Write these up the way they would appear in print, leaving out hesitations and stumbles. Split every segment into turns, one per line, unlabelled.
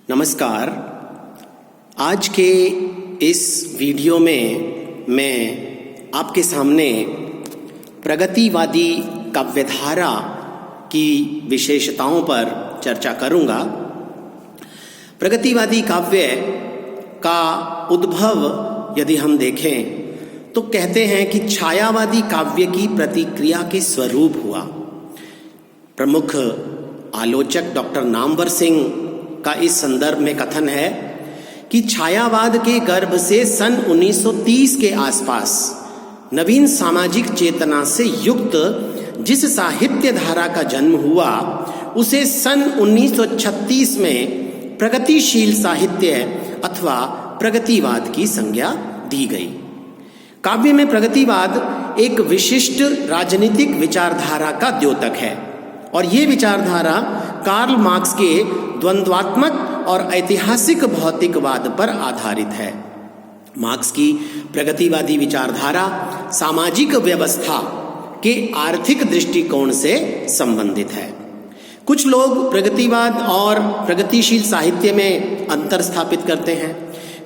नमस्कार। आज के इस वीडियो में मैं आपके सामने प्रगतिवादी काव्यधारा की विशेषताओं पर चर्चा करूंगा। प्रगतिवादी काव्य का उद्भव यदि हम देखें तो कहते हैं कि छायावादी काव्य की प्रतिक्रिया के स्वरूप हुआ। प्रमुख आलोचक डॉक्टर नामवर सिंह का इस संदर्भ में कथन है कि छायावाद के गर्भ से सन 1930 के आसपास नवीन सामाजिक चेतना से युक्त जिस साहित्य धारा का जन्म हुआ उसे सन 1936 में प्रगतिशील साहित्य अथवा प्रगतिवाद की संज्ञा दी गई। काव्य में प्रगतिवाद एक विशिष्ट राजनीतिक विचारधारा का द्योतक है और ये विचारधारा कार्ल मार्क्स के द्वंद्वात्मक और ऐतिहासिक भौतिकवाद पर आधारित है। मार्क्स की प्रगतिवादी विचारधारा सामाजिक व्यवस्था के आर्थिक दृष्टिकोण से संबंधित है। कुछ लोग प्रगतिवाद और प्रगतिशील साहित्य में अंतर स्थापित करते हैं।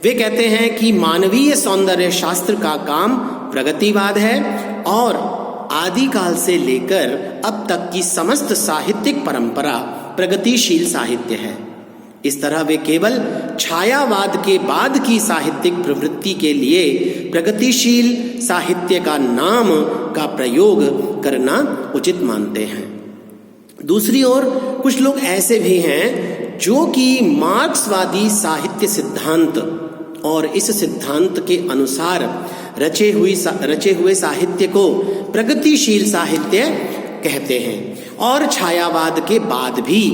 वे कहते हैं कि मानवीय सौंदर्य शास्त्र का काम प्रगतिवाद है और आदिकाल से लेकर अब तक की समस्त साहित्यिक परंपरा प्रगतिशील साहित्य है। इस तरह वे केवल छायावाद के बाद की साहित्यिक प्रवृत्ति के लिए प्रगतिशील साहित्य का नाम का प्रयोग करना उचित मानते हैं। दूसरी ओर कुछ लोग ऐसे भी हैं जो कि मार्क्सवादी साहित्य सिद्धांत और इस सिद्धांत के अनुसार रचे हुए साहित्य को प्रगतिशील साहित्य कहते हैं और छायावाद के बाद भी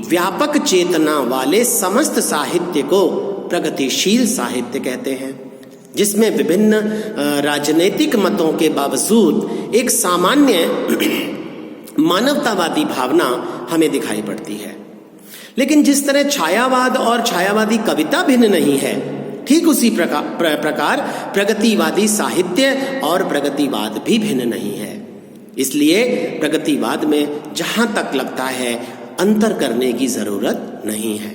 व्यापक चेतना वाले समस्त साहित्य को प्रगतिशील साहित्य कहते हैं, जिसमें विभिन्न राजनीतिक मतों के बावजूद एक सामान्य मानवतावादी भावना हमें दिखाई पड़ती है। लेकिन जिस तरह छायावाद और छायावादी कविता भिन्न नहीं है, ठीक उसी प्रकार प्रगतिवादी साहित्य और प्रगतिवाद भी भिन्न नहीं है। इसलिए प्रगतिवाद में जहां तक लगता है अंतर करने की जरूरत नहीं है।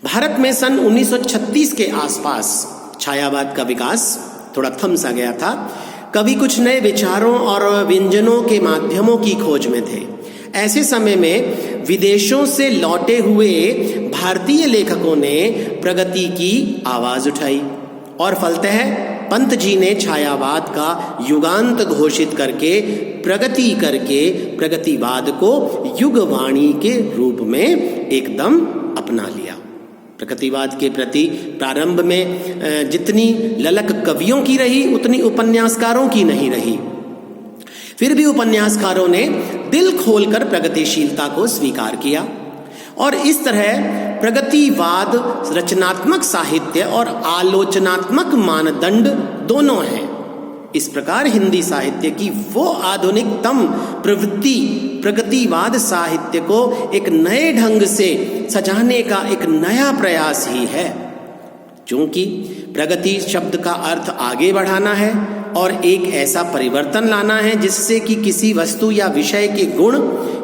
भारत में सन 1936 के आसपास छायावाद का विकास थोड़ा थम सा गया था। कवि कुछ नए विचारों और व्यंजनों के माध्यमों की खोज में थे। ऐसे समय में विदेशों से लौटे हुए भारतीय लेखकों ने प्रगति की आवाज उठाई और फलतः पंत जी ने छायावाद का युगांत घोषित करके प्रगतिवाद को युगवाणी के रूप में एकदम अपना लिया। प्रगतिवाद के प्रति प्रारंभ में जितनी ललक कवियों की रही उतनी उपन्यासकारों की नहीं रही। फिर भी उपन्यासकारों ने दिल खोलकर प्रगतिशीलता को स्वीकार किया और इस तरह प्रगतिवाद रचनात्मक साहित्य और आलोचनात्मक मानदंड दोनों हैं। इस प्रकार हिंदी साहित्य की वो आधुनिकतम प्रवृत्ति प्रगतिवाद साहित्य को एक नए ढंग से सजाने का एक नया प्रयास ही है। क्योंकि प्रगति शब्द का अर्थ आगे बढ़ाना है और एक ऐसा परिवर्तन लाना है जिससे कि किसी वस्तु या विषय के गुण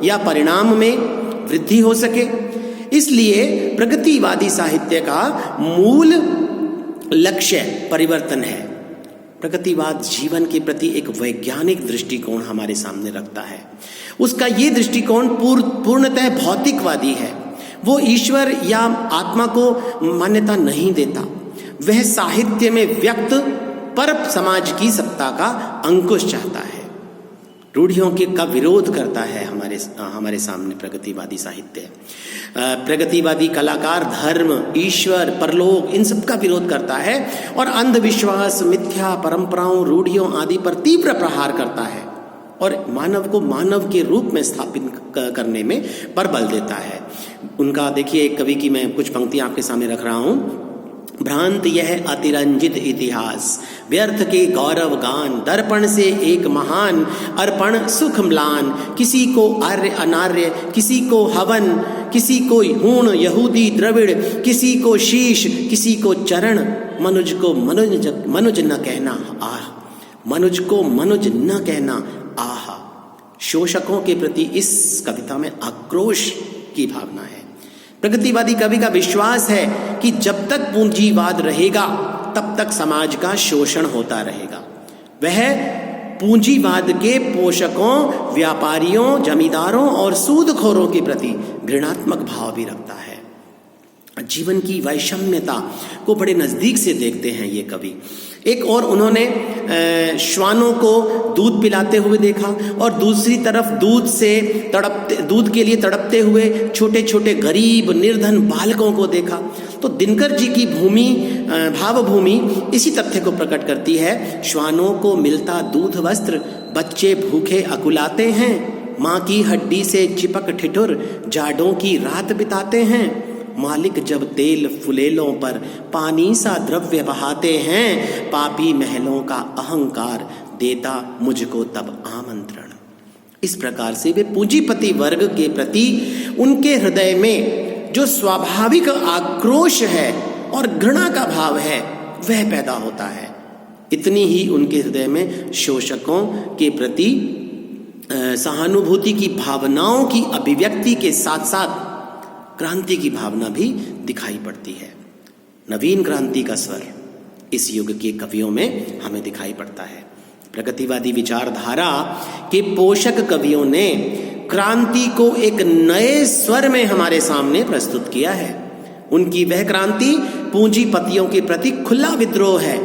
या परिणाम में वृद्धि हो सके। इसलिए प्रगतिवादी साहित्य का मूल लक्ष्य परिवर्तन है। प्रगतिवाद जीवन के प्रति एक वैज्ञानिक दृष्टिकोण हमारे सामने रखता है। उसका ये दृष्टिकोण पूर्णतः भौतिकवादी है। वो ईश्वर या आत्मा को मान्यता नहीं देता। वह साहित्य में व्यक्त पर समाज की सत्ता का अंकुश चाहता है। रूढ़ियों का विरोध करता है हमारे सामने प्रगतिवादी साहित्य। प्रगतिवादी कलाकार धर्म, ईश्वर, परलोक इन सब का विरोध करता है और अंधविश्वास, मिथ्या परंपराओं, रूढ़ियों आदि पर तीव्र प्रहार करता है और मानव को मानव के रूप में स्थापित करने में पर बल देता है। उनका देखिए एक कवि की मैं कुछ पंक्तियां आपके सामने रख रहा हूं। भ्रांत यह अतिरंजित इतिहास, व्यर्थ के गौरव गान, दर्पण से एक महान अर्पण सुख म्लान, किसी को आर्य अनार्य, किसी को हवन, किसी को हूण यहूदी द्रविड़, किसी को शीश, किसी को चरण, मनुज को मनुज न कहना आह, मनुज को मनुज न कहना आह। शोषकों के प्रति इस कविता में आक्रोश की भावना है। प्रगतिवादी कवि का विश्वास है कि जब तक पूंजीवाद रहेगा तब तक समाज का शोषण होता रहेगा। वह पूंजीवाद के पोषकों, व्यापारियों, जमींदारों और सूदखोरों के प्रति घृणात्मक भाव भी रखता है। जीवन की वैषम्यता को बड़े नजदीक से देखते हैं ये कवि। एक और उन्होंने श्वानों को दूध पिलाते हुए देखा और दूसरी तरफ दूध के लिए तड़पते हुए छोटे छोटे गरीब निर्धन बालकों को देखा। तो दिनकर जी की भावभूमि इसी तथ्य को प्रकट करती है। श्वानों को मिलता दूध वस्त्र, बच्चे भूखे अकुलाते हैं, माँ की हड्डी से चिपक ठिठुर जाड़ों की रात बिताते हैं। मालिक जब तेल फुलेलों पर पानी सा द्रव्य बहाते हैं, पापी महलों का अहंकार देता मुझको तब आमंत्रण। इस प्रकार से वे पूंजीपति वर्ग के प्रति उनके हृदय में जो स्वाभाविक आक्रोश है और घृणा का भाव है वह पैदा होता है। इतनी ही उनके हृदय में शोषकों के प्रति सहानुभूति की भावनाओं की अभिव्यक्ति के साथ साथ क्रांति की भावना भी दिखाई पड़ती है। नवीन क्रांति का स्वर इस युग के कवियों में हमें दिखाई पड़ता है। प्रगतिवादी विचारधारा के पोषक कवियों ने क्रांति को एक नए स्वर में हमारे सामने प्रस्तुत किया है। उनकी वह क्रांति पूंजीपतियों के प्रति खुला विद्रोह है।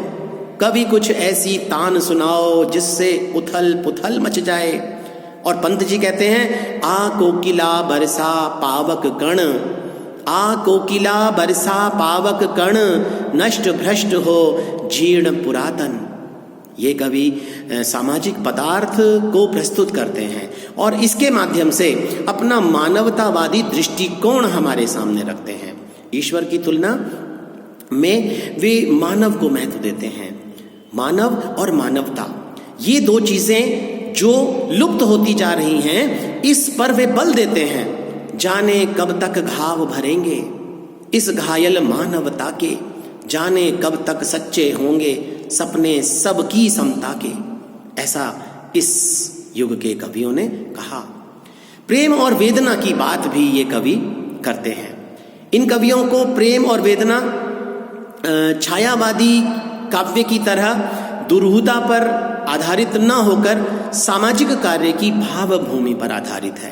कभी कुछ ऐसी तान सुनाओ जिससे उथल पुथल मच जाए। और पंत जी कहते हैं, आ कोकिला बरसा पावक कण, आ कोकिला बरसा पावक कण, नष्ट भ्रष्ट हो जीर्ण पुरातन। ये कवि सामाजिक पदार्थ को प्रस्तुत करते हैं और इसके माध्यम से अपना मानवतावादी दृष्टिकोण हमारे सामने रखते हैं। ईश्वर की तुलना में वे मानव को महत्व देते हैं। मानव और मानवता, ये दो चीजें जो लुप्त होती जा रही हैं, इस पर वे बल देते हैं। जाने कब तक घाव भरेंगे इस घायल मानवता के, जाने कब तक सच्चे होंगे सपने सबकी समता के। ऐसा इस युग के कवियों ने कहा। प्रेम और वेदना की बात भी ये कवि करते हैं। इन कवियों को प्रेम और वेदना छायावादी काव्य की तरह दुरूहता पर आधारित न होकर सामाजिक कार्य की भावभूमि पर आधारित है।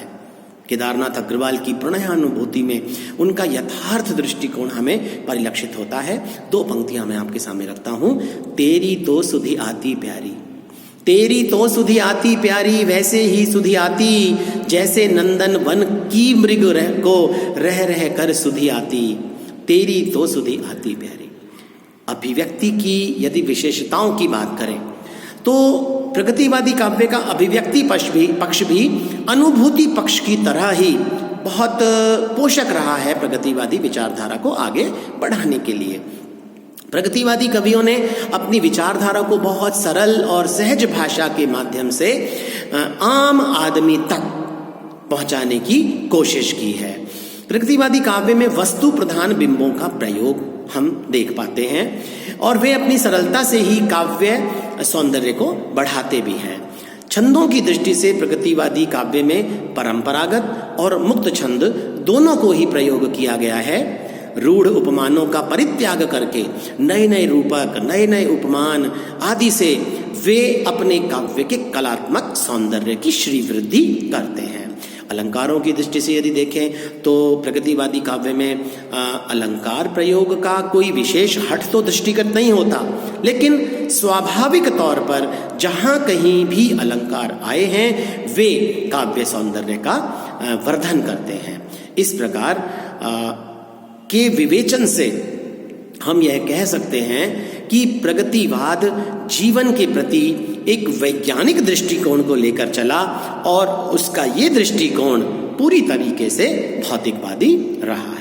केदारनाथ अग्रवाल की प्रणयानुभूति में उनका यथार्थ दृष्टिकोण हमें परिलक्षित होता है। दो पंक्तियां मैं आपके सामने रखता हूं। तेरी तो सुधि आती प्यारी, तेरी तो सुधि आती प्यारी, वैसे ही सुधि आती जैसे नंदन वन की मृग को रह रह कर सुधि आती। तेरी तो सुधि आती प्यारी। अभिव्यक्ति की यदि विशेषताओं की बात करें तो प्रगतिवादी काव्य का अभिव्यक्ति पक्ष भी अनुभूति पक्ष की तरह ही बहुत पोषक रहा है प्रगतिवादी विचारधारा को आगे बढ़ाने के लिए। प्रगतिवादी कवियों ने अपनी विचारधारा को बहुत सरल और सहज भाषा के माध्यम से आम आदमी तक पहुंचाने की कोशिश की है। प्रगतिवादी काव्य में वस्तु प्रधान बिंबों का प्रयोग हम देख पाते हैं और वे अपनी सरलता से ही काव्य सौंदर्य को बढ़ाते भी हैं। छंदों की दृष्टि से प्रगतिवादी काव्य में परंपरागत और मुक्त छंद दोनों को ही प्रयोग किया गया है। रूढ़ उपमानों का परित्याग करके नए नए रूपक, नए नए उपमान आदि से वे अपने काव्य के कलात्मक सौंदर्य की श्री वृद्धि करते हैं। अलंकारों की दृष्टि से यदि देखें तो प्रगतिवादी काव्य में अलंकार प्रयोग का कोई विशेष हट तो दृष्टिगत नहीं होता, लेकिन स्वाभाविक तौर पर जहाँ कहीं भी अलंकार आए हैं वे काव्य सौंदर्य का वर्धन करते हैं। इस प्रकार के विवेचन से हम यह कह सकते हैं कि प्रगतिवाद जीवन के प्रति एक वैज्ञानिक दृष्टिकोण को लेकर चला और उसका ये दृष्टिकोण पूरी तरीके से भौतिकवादी रहा।